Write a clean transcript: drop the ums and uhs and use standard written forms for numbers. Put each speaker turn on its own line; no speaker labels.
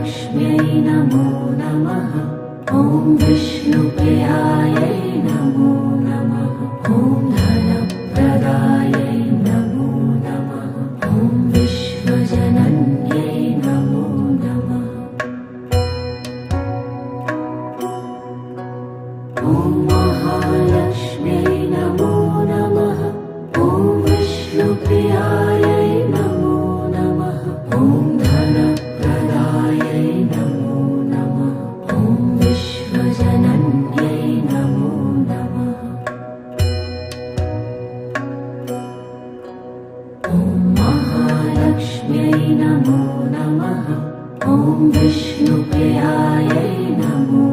महालक्ष्म्यै नमो नमः। ॐ विष्णुप्रियायै नमो नमः। ॐ धनप्रदायै नमो नमः। ॐ विश्वजनन्यै नमो नमः। ॐ महालक्ष्म्यै नमो नमः। ॐ विष्णुप्रियायै नमो नमः। ॐ धनप्रदायै नमो नमः। ॐ विश्वजनन्यै नमो नमः। ॐ महालक्ष्म्यै नमो नमः। ॐ विष्णुप्रियायै नमो